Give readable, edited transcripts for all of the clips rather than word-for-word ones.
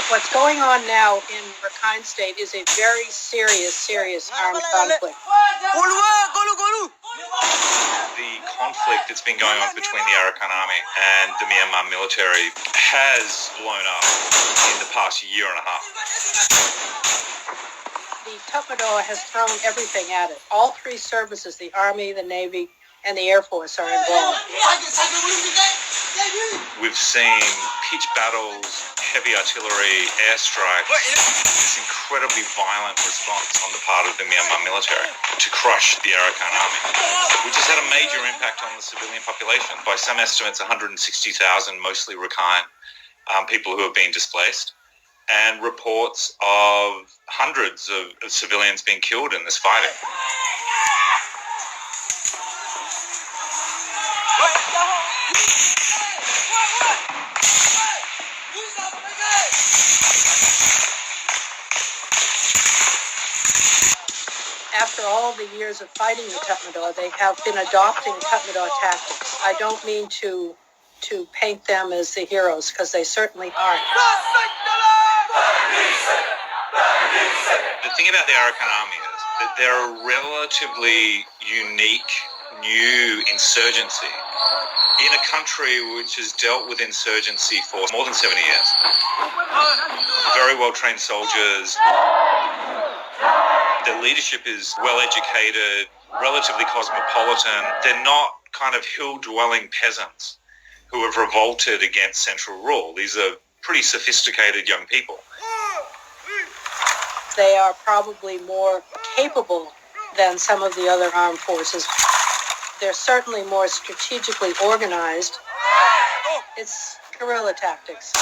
What's going on now in Rakhine State is a very serious armed conflict. The conflict that's been going on between the Arakan army and the Myanmar military has blown up in the past year and a half. The Tatmadaw has thrown everything at it. All three services, the Army, the Navy, and the Air Force are involved. We've seen pitched battles, heavy artillery, airstrikes, this incredibly violent response on the part of the Myanmar military to crush the Arakan army, which has had a major impact on the civilian population. By some estimates, 160,000, mostly Rakhine, people who have been displaced, and reports of hundreds of civilians being killed in this fighting. After all the years of fighting the Tatmadaw, they have been adopting Tatmadaw tactics. I don't mean to paint them as the heroes, because they certainly aren't. The thing about the Arakan army is that they're a relatively unique new insurgency in a country which has dealt with insurgency for more than 70 years. Very well-trained soldiers. Their leadership is well-educated, relatively cosmopolitan. They're not kind of hill-dwelling peasants who have revolted against central rule. These are pretty sophisticated young people. They are probably more capable than some of the other armed forces. They're certainly more strategically organized. It's guerrilla tactics.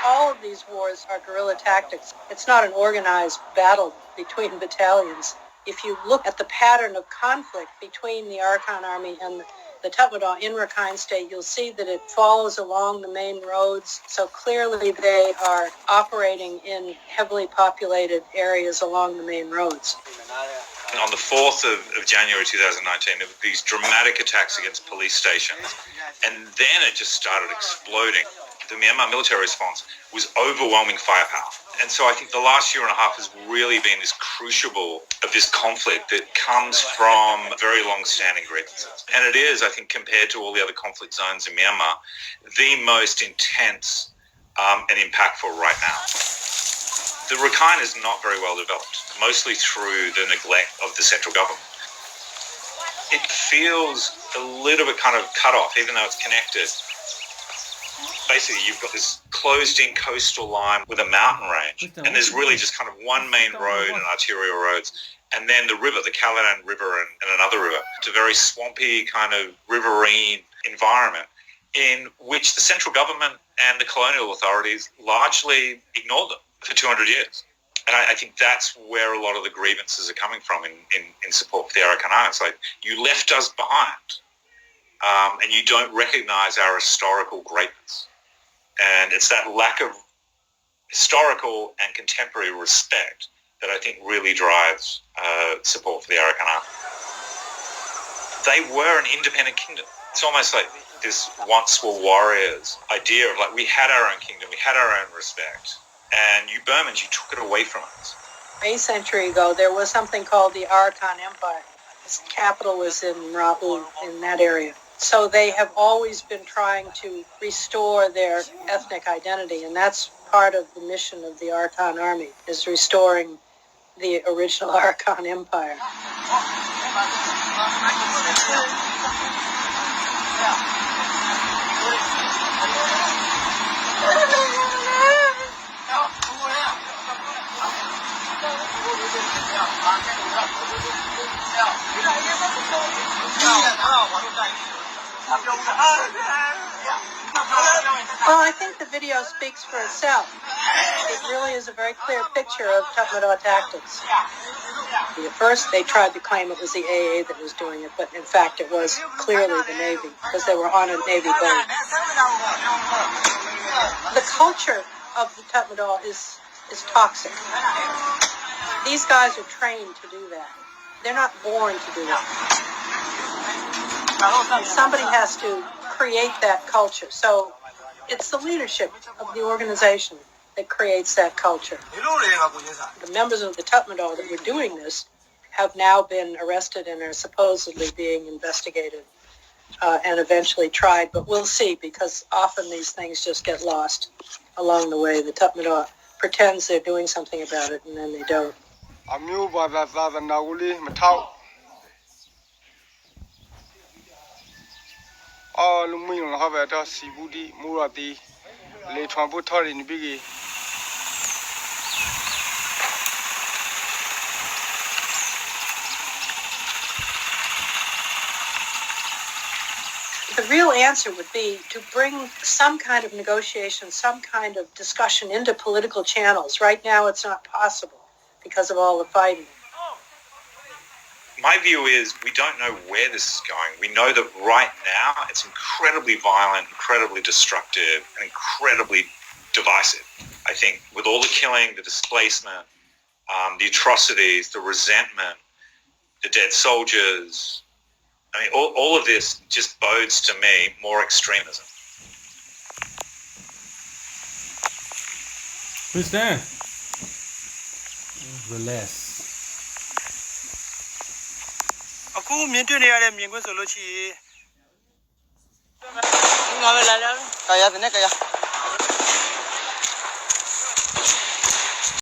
All of these wars are guerrilla tactics. It's not an organized battle between battalions. If you look at the pattern of conflict between the Arakan army and the Tatmadaw in Rakhine State, you'll see that it follows along the main roads. So clearly they are operating in heavily populated areas along the main roads. On the 4th of January 2019, there were these dramatic attacks against police stations, and then it just started exploding. The Myanmar military response was overwhelming firepower. And so I think the last year and a half has really been this crucible of this conflict that comes from very long-standing grievances. And it is, I think, compared to all the other conflict zones in Myanmar, the most intense and impactful right now. The Rakhine is not very well developed, mostly through the neglect of the central government. It feels a little bit kind of cut off, even though it's connected. Basically, you've got this closed-in coastal line with a mountain range, and there's really just kind of one main road and arterial roads, and then the river, the Kaladan River and another river. It's a very swampy kind of riverine environment in which the central government and the colonial authorities largely ignored them for 200 years. And I think that's where a lot of the grievances are coming from in support for the Arakan army. It's like, you left us behind, and you don't recognize our historical greatness. And it's that lack of historical and contemporary respect that I think really drives support for the Arakan army. They were an independent kingdom. It's almost like this once were warriors idea of like, we had our own kingdom, we had our own respect, and you Burmans, you took it away from us. A century ago, there was something called the Arakan Empire. Its capital was in Rakhine, in that area. So they have always been trying to restore their ethnic identity, and that's part of the mission of the Arakan army, is restoring the original Arakan Empire. Well, I think the video speaks for itself. It really is a very clear picture of Tatmadaw tactics. At first, they tried to claim it was the AA that was doing it, but in fact, it was clearly the Navy, because they were on a Navy boat. The culture of the Tatmadaw is toxic. These guys are trained to do that. They're not born to do that. Somebody has to create that culture. So It's the leadership of the organization that creates that culture. The members of the Tatmadaw that were doing this have now been arrested and are supposedly being investigated and eventually tried. But we'll see, because often these things just get lost along the way. The Tatmadaw pretends they're doing something about it, and then they don't. The real answer would be to bring some kind of negotiation, some kind of discussion into political channels. Right now, it's not possible because of all the fighting. My view is we don't know where this is going. We know that right now it's incredibly violent, incredibly destructive, and incredibly divisive. I think with all the killing, the displacement, the atrocities, the resentment, the dead soldiers, I mean, all of this just bodes to me more extremism. Who's there? Relax. အခုမြင်တွေ့နေရတဲ့မြင်ကွင်းဆိုလို့ရှိရင်ငါပဲလာလာကာယတဲ့နဲ့ကာယ